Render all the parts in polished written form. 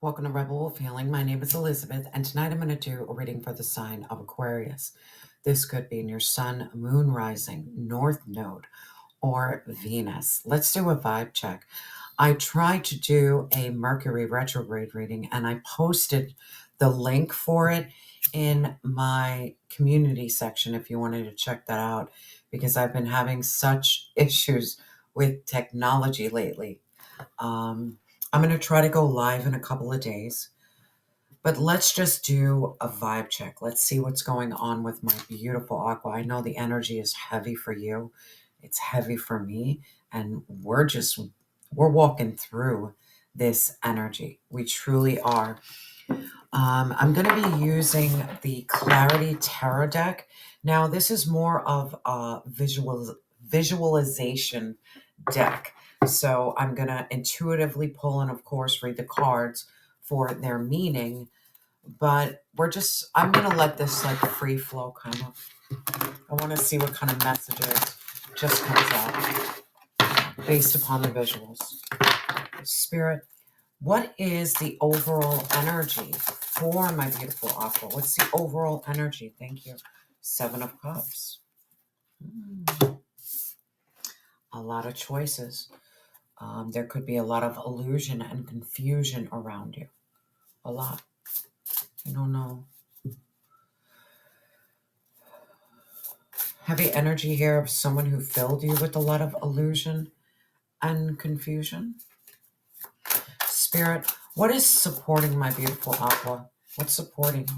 Welcome to Rebel Wolf Healing. My name is Elizabeth, and tonight I'm going to do a reading for the sign of Aquarius. This could be in your sun, moon rising, north node, or Venus. Let's do a vibe check. I tried to do a Mercury retrograde reading, and I posted the link for it in my community section if you wanted to check that out, because I've been having such issues with technology lately. I'm going to try to go live in a couple of days, but let's just do a vibe check. Let's see what's going on with my beautiful Aqua. I know the energy is heavy for you. It's heavy for me, and we're walking through this energy. We truly are. I'm going to be using the Clarity Tarot deck. Now, this is more of a visualization deck. So I'm going to intuitively pull and, of course, read the cards for their meaning. But I'm going to let this like free flow kind of. I want to see what kind of messages just comes out based upon the visuals. Spirit, what is the overall energy for my beautiful Aqua? What's the overall energy? Thank you. 7 of Cups. A lot of choices. There could be a lot of illusion and confusion around you. A lot. I don't know. Heavy energy here of someone who filled you with a lot of illusion and confusion. Spirit, what is supporting my beautiful Aqua? What's supporting?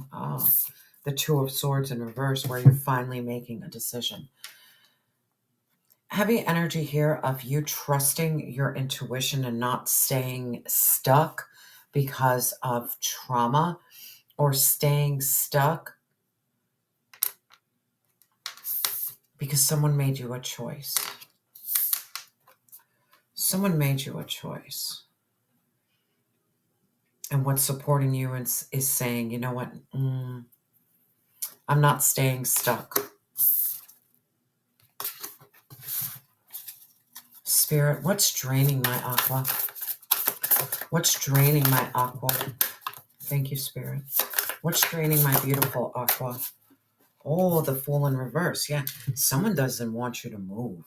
The 2 of Swords in reverse, where you're finally making a decision. Heavy energy here of you trusting your intuition and not staying stuck because of trauma, or staying stuck because someone made you a choice. Someone made you a choice. And what's supporting you is saying, you know what? I'm not staying stuck. Spirit, what's draining my Aqua? What's draining my Aqua? Thank you, Spirit. What's draining my beautiful Aqua? Oh, the Fool in reverse. Yeah, someone doesn't want you to move.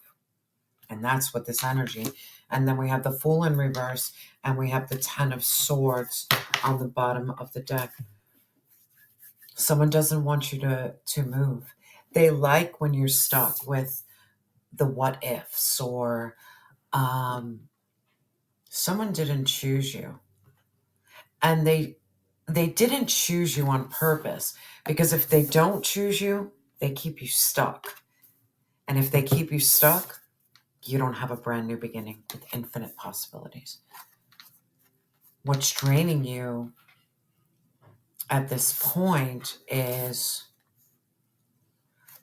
And that's what this energy. And then we have the Fool in reverse, and we have the 10 of Swords on the bottom of the deck. Someone doesn't want you to move. They like when you're stuck with the what ifs, or someone didn't choose you. And they didn't choose you on purpose, because if they don't choose you, they keep you stuck. And if they keep you stuck, you don't have a brand new beginning with infinite possibilities. What's draining you at this point is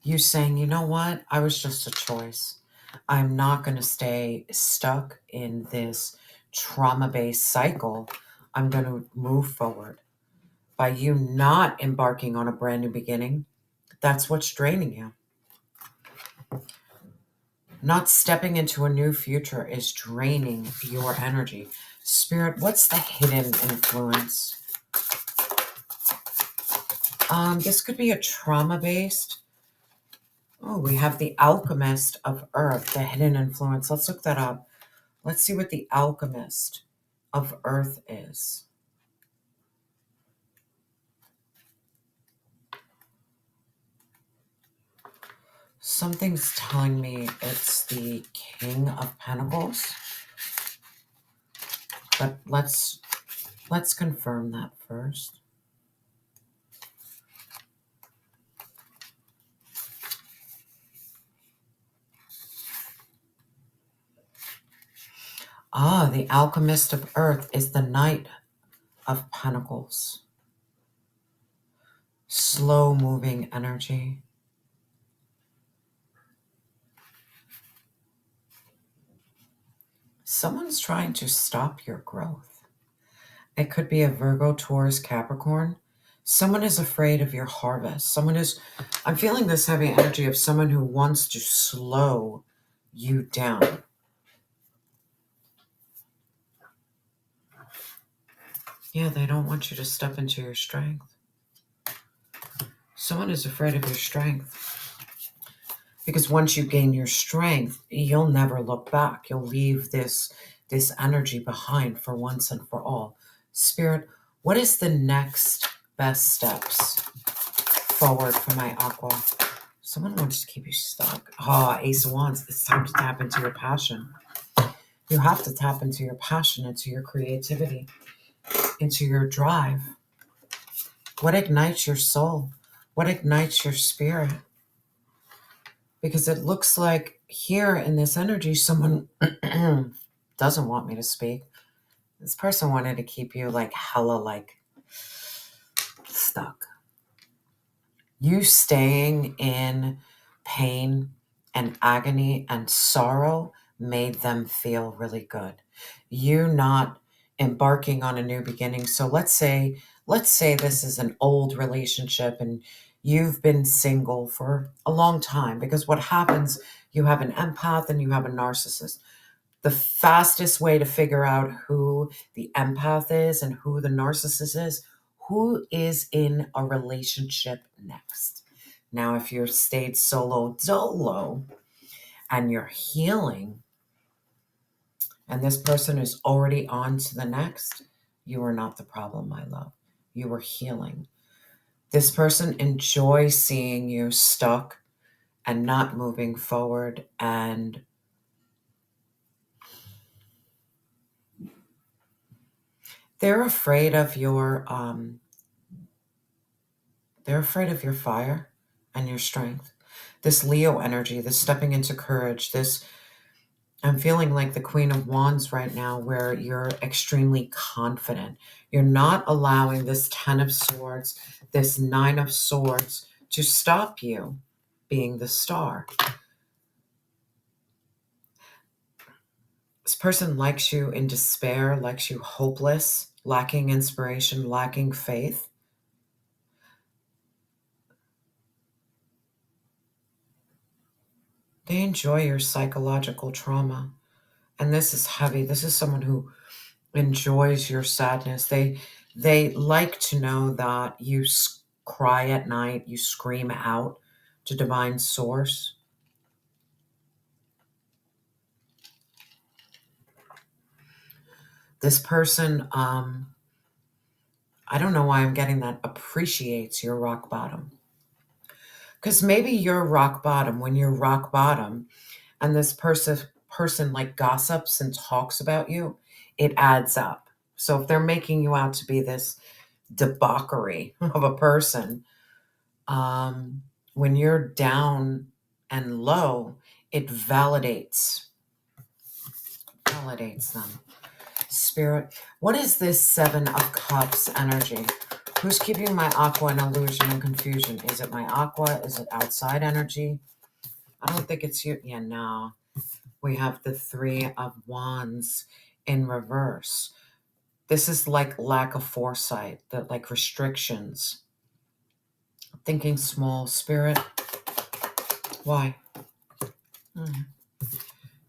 you saying, you know what? I was just a choice. I'm not going to stay stuck in this trauma-based cycle. I'm going to move forward. By you not embarking on a brand new beginning, that's what's draining you. Not stepping into a new future is draining your energy. Spirit, what's the hidden influence? This could be a trauma-based. Oh, we have the Alchemist of Earth, the hidden influence. Let's look that up. Let's see what the Alchemist of Earth is. Something's telling me it's the King of Pentacles. But let's confirm that first. The Alchemist of Earth is the Knight of Pentacles. Slow moving energy. Someone's trying to stop your growth. It could be a Virgo, Taurus, Capricorn. Someone is afraid of your harvest. I'm feeling this heavy energy of someone who wants to slow you down. Yeah, they don't want you to step into your strength. Someone is afraid of your strength. Because once you gain your strength, you'll never look back. You'll leave this energy behind for once and for all. Spirit, what is the next best steps forward for my aqua? Someone wants to keep you stuck. Ah, Ace of Wands. It's time to tap into your passion. You have to tap into your passion, into your creativity, into your drive. What ignites your soul? What ignites your spirit? Because it looks like here in this energy, someone doesn't want me to speak. This person wanted to keep you like hella like stuck. You staying in pain and agony and sorrow made them feel really good. You not embarking on a new beginning. So let's say this is an old relationship and you've been single for a long time, because what happens, you have an empath and you have a narcissist. The fastest way to figure out who the empath is and who the narcissist is, who is in a relationship next. Now, if you're stayed solo dolo and you're healing, and this person is already on to the next, you are not the problem, my love. You are healing. This person enjoys seeing you stuck and not moving forward, and they're afraid of your fire and your strength. This Leo energy, this stepping into courage, this, I'm feeling like the Queen of Wands right now, where you're extremely confident. You're not allowing this Ten of Swords, this Nine of Swords to stop you being the star. This person likes you in despair, likes you hopeless, lacking inspiration, lacking faith. They enjoy your psychological trauma. And this is heavy. This is someone who enjoys your sadness. They like to know that you cry at night, you scream out to divine source. This person, I don't know why I'm getting that, appreciates your rock bottom. Because maybe you're rock bottom. When you're rock bottom and this person like gossips and talks about you, it adds up. So if they're making you out to be this debauchery of a person, when you're down and low, it validates them. Spirit, what is this Seven of Cups energy? Who's keeping my aqua in illusion and confusion? Is it my aqua? Is it outside energy? I don't think it's you. Yeah, no. We have the Three of Wands in reverse. This is like lack of foresight, that like restrictions. Thinking small. Spirit, why?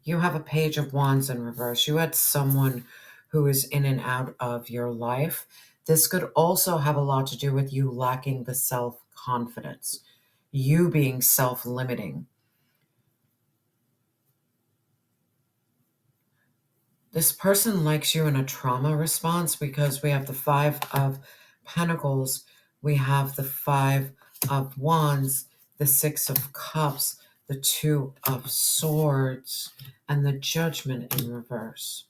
You have a Page of Wands in reverse. You had someone who is in and out of your life. This could also have a lot to do with you lacking the self-confidence, you being self-limiting. This person likes you in a trauma response, because we have the Five of Pentacles, we have the Five of Wands, the Six of Cups, the Two of Swords, and the Judgment in reverse.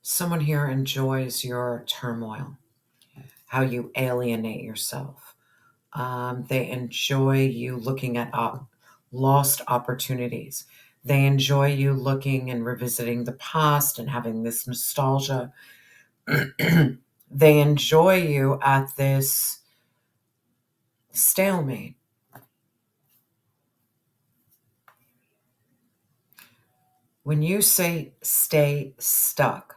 Someone here enjoys your turmoil, how you alienate yourself. They enjoy you looking at lost opportunities. They enjoy you looking and revisiting the past and having this nostalgia. They enjoy you at this stalemate. When you say stay stuck,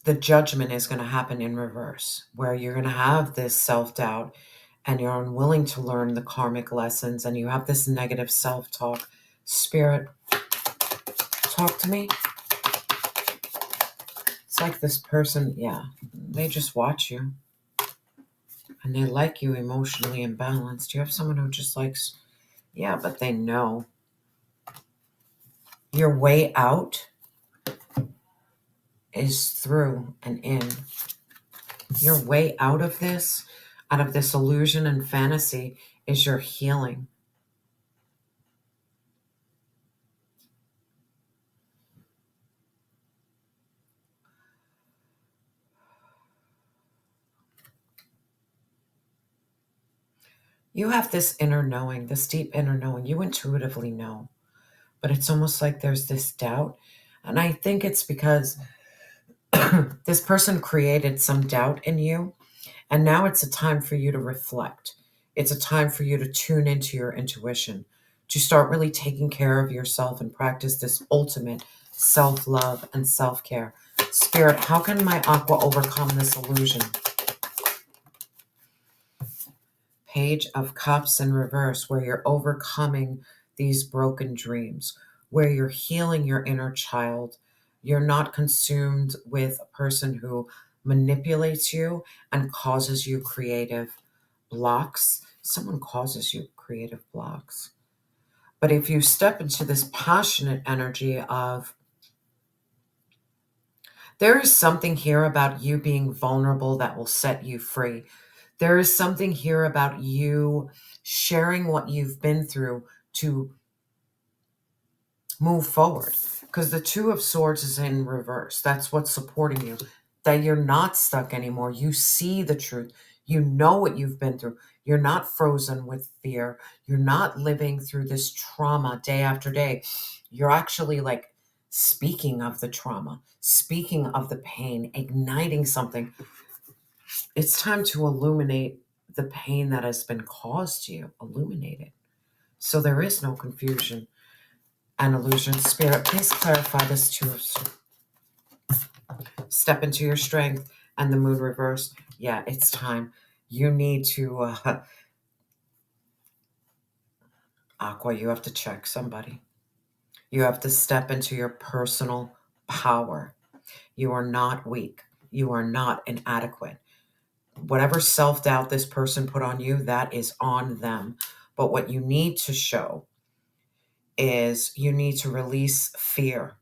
the Judgment is going to happen in reverse, where you're going to have this self-doubt and you're unwilling to learn the karmic lessons, and you have this negative self-talk. Spirit, talk to me. It's like this person, yeah, they just watch you and they like you emotionally imbalanced. You have someone who just likes, yeah, but they know your way out is through and in. Your way out of this illusion and fantasy, is your healing. You have this inner knowing, this deep inner knowing. You intuitively know, but it's almost like there's this doubt. And I think it's because this person created some doubt in you. And now it's a time for you to reflect. It's a time for you to tune into your intuition, to start really taking care of yourself and practice this ultimate self love and self care. Spirit, how can my aqua overcome this illusion? Page of Cups in reverse, where you're overcoming these broken dreams, where you're healing your inner child. You're not consumed with a person who manipulates you and causes you creative blocks. Someone causes you creative blocks. But if you step into this passionate energy of, there is something here about you being vulnerable that will set you free. There is something here about you sharing what you've been through to move forward. Because the Two of Swords is in reverse. That's what's supporting you. That you're not stuck anymore. You see the truth. You know what you've been through. You're not frozen with fear. You're not living through this trauma day after day. You're actually like speaking of the trauma, speaking of the pain, igniting something. It's time to illuminate the pain that has been caused to you. Illuminate it. So there is no confusion and illusion. Spirit, please clarify this Two of Swords. Step into your strength and the Moon reverse. Yeah, it's time. You need to, Aqua, you have to check somebody. You have to step into your personal power. You are not weak. You are not inadequate. Whatever self-doubt this person put on you, that is on them. But what you need to show is you need to release fear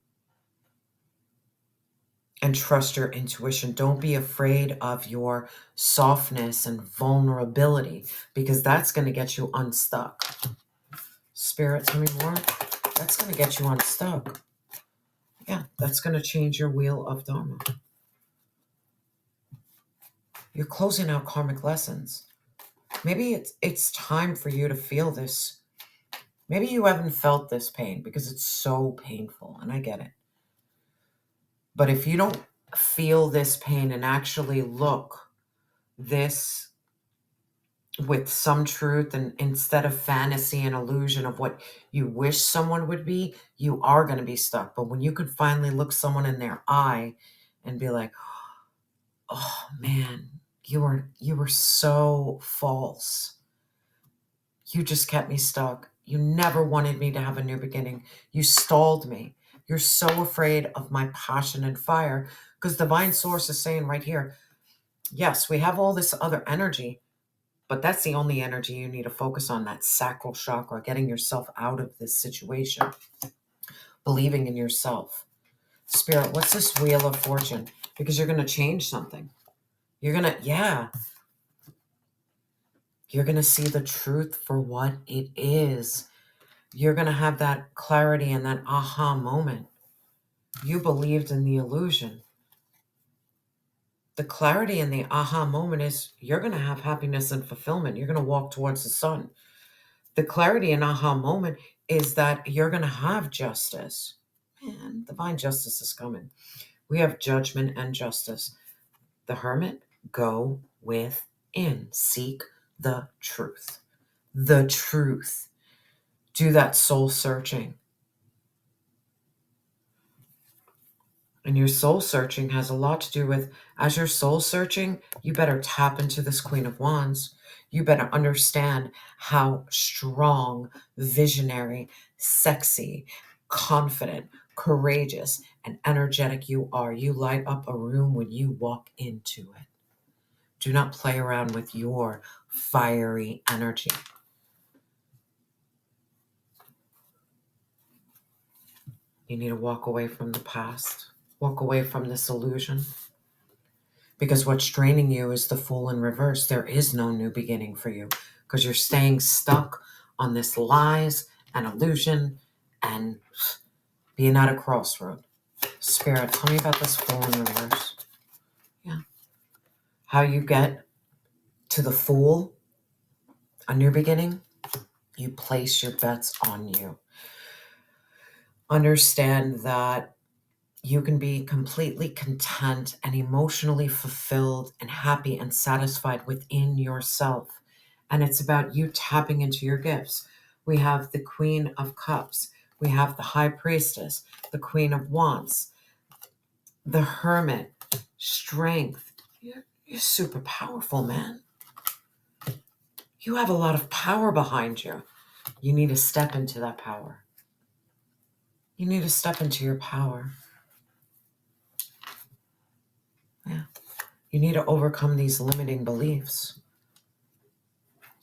and trust your intuition. Don't be afraid of your softness and vulnerability, because that's going to get you unstuck. Spirit, tell me more. That's going to get you unstuck. Yeah, that's going to change your wheel of Dharma. You're closing out karmic lessons. Maybe it's time for you to feel this. Maybe you haven't felt this pain because it's so painful, and I get it. But if you don't feel this pain and actually look this with some truth, and instead of fantasy and illusion of what you wish someone would be, you are going to be stuck. But when you could finally look someone in their eye and be like, oh man, you were so false. You just kept me stuck. You never wanted me to have a new beginning. You stalled me. You're so afraid of my passion and fire, because divine source is saying right here, yes, we have all this other energy, but that's the only energy you need to focus on, that sacral chakra, getting yourself out of this situation, believing in yourself. Spirit, what's this Wheel of Fortune? Because you're going to change something. You're going to, you're going to see the truth for what it is. You're going to have that clarity and that aha moment. You believed in the illusion. The clarity and the aha moment is you're going to have happiness and fulfillment. You're going to walk towards the sun. The clarity and aha moment is that you're going to have justice. Man, divine justice is coming. We have judgment and justice. The Hermit, go within. Seek the truth. The truth. Do that soul searching. And your soul searching has a lot to do with, as you're soul searching, you better tap into this Queen of Wands. You better understand how strong, visionary, sexy, confident, courageous, and energetic you are. You light up a room when you walk into it. Do not play around with your fiery energy. You need to walk away from the past. Walk away from this illusion. Because what's draining you is the Fool in reverse. There is no new beginning for you because you're staying stuck on this lies and illusion and being at a crossroad. Spirit, tell me about this Fool in reverse. Yeah. How you get to the Fool, a new beginning, you place your bets on you. Understand that you can be completely content and emotionally fulfilled and happy and satisfied within yourself. And it's about you tapping into your gifts. We have the Queen of Cups. We have the High Priestess, the Queen of Wands, the Hermit, strength. You're super powerful, man. You have a lot of power behind you. You need to step into that power. You need to step into your power. Yeah. You need to overcome these limiting beliefs.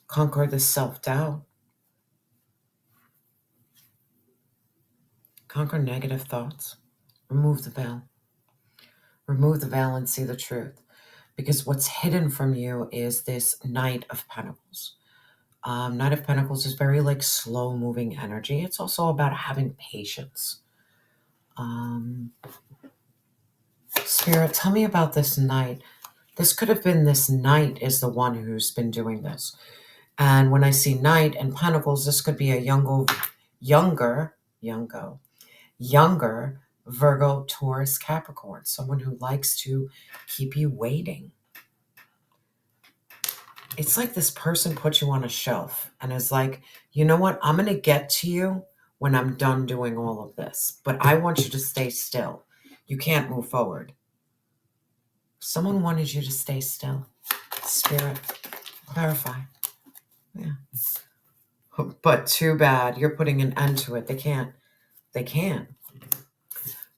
Conquer the self-doubt. Conquer negative thoughts. Remove the veil. Remove the veil and see the truth. Because what's hidden from you is this Knight of Pentacles. Knight of Pentacles is very like slow-moving energy. It's also about having patience. Spirit, tell me about this Knight. This could have been this Knight is the one who's been doing this. And when I see Knight and Pentacles, this could be a younger Virgo, Taurus, Capricorn, someone who likes to keep you waiting. It's like this person put you on a shelf and is like, you know what? I'm going to get to you when I'm done doing all of this, but I want you to stay still. You can't move forward. Someone wanted you to stay still. Spirit, clarify. Yeah. But too bad. You're putting an end to it. They can't. They can't.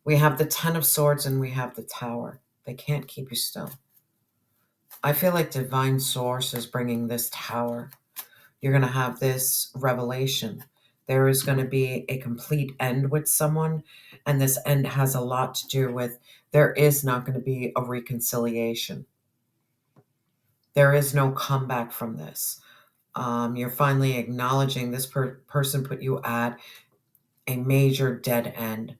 We have the Ten of Swords and we have the Tower. They can't keep you still. I feel like divine source is bringing this Tower. You're going to have this revelation. There is going to be a complete end with someone, and this end has a lot to do with there is not going to be a reconciliation. There is no comeback from this. You're finally acknowledging this person put you at a major dead end.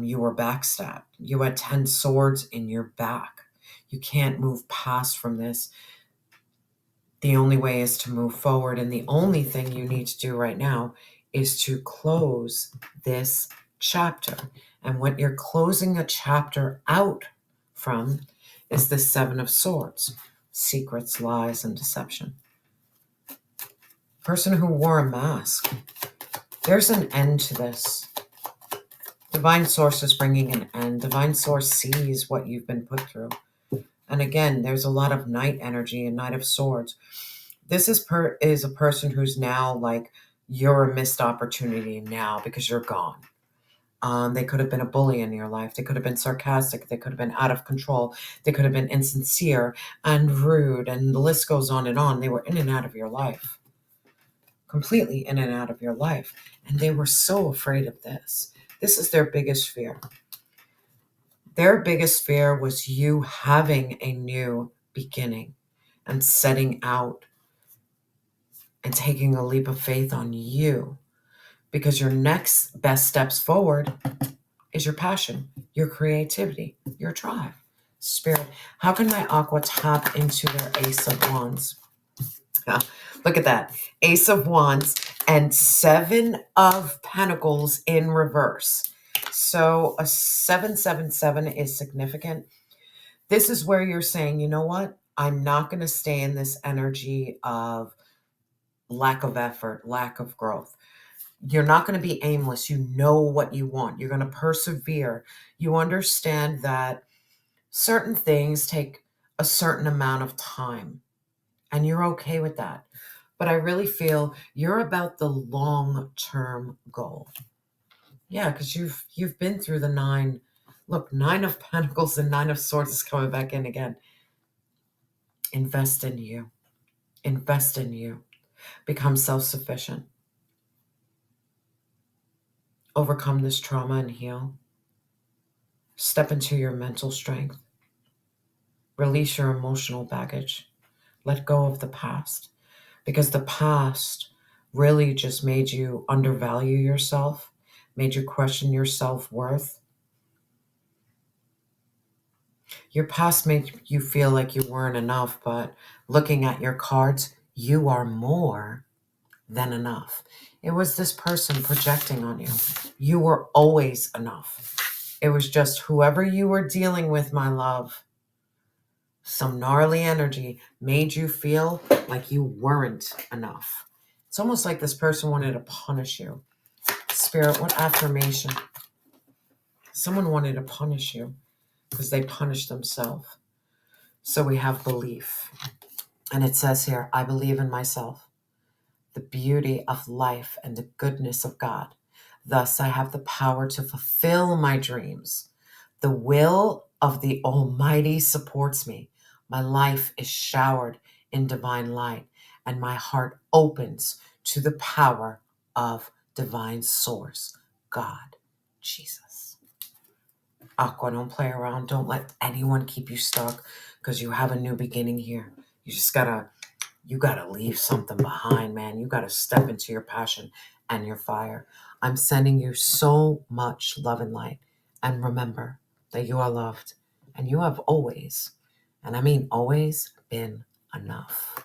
You were backstabbed. You had 10 swords in your back. You can't move past from this. The only way is to move forward. And the only thing you need to do right now is to close this chapter. And what you're closing a chapter out from is the Seven of Swords, secrets, lies, and deception. Person who wore a mask. There's an end to this. Divine Source is bringing an end. Divine Source sees what you've been put through. And again, there's a lot of Knight energy and Knight of Swords. This is a person who's now like, you're a missed opportunity now because you're gone. They could have been a bully in your life. They could have been sarcastic. They could have been out of control. They could have been insincere and rude. And the list goes on and on. They were in and out of your life. Completely in and out of your life. And they were so afraid of this. This is their biggest fear. Their biggest fear was you having a new beginning and setting out and taking a leap of faith on you, because your next best steps forward is your passion, your creativity, your drive. Spirit, how can my aqua tap into their Ace of Wands? Look at that. Ace of Wands and Seven of Pentacles in reverse. So a 777 is significant. This is where you're saying, you know what? I'm not going to stay in this energy of lack of effort, lack of growth. You're not going to be aimless. You know what you want. You're going to persevere. You understand that certain things take a certain amount of time. And you're okay with that. But I really feel you're about the long-term goal. Yeah, because you've been through the nine. Look, Nine of Pentacles and Nine of Swords is coming back in again. Invest in you. Invest in you. Become self-sufficient. Overcome this trauma and heal. Step into your mental strength. Release your emotional baggage. Let go of the past. Because the past really just made you undervalue yourself, made you question your self-worth. Your past made you feel like you weren't enough, but looking at your cards, you are more than enough. It was this person projecting on you. You were always enough. It was just whoever you were dealing with, my love, some gnarly energy made you feel like you weren't enough. It's almost like this person wanted to punish you. Spirit, what affirmation? Someone wanted to punish you because they punished themselves. So we have belief. And it says here, I believe in myself, the beauty of life and the goodness of God. Thus, I have the power to fulfill my dreams. The will of the Almighty supports me. My life is showered in divine light, and my heart opens to the power of divine source, God, Jesus. Aqua, don't play around. Don't let anyone keep you stuck because you have a new beginning here. You gotta leave something behind, man. You gotta step into your passion and your fire. I'm sending you so much love and light. And remember that you are loved and you have always, and I mean always, been enough.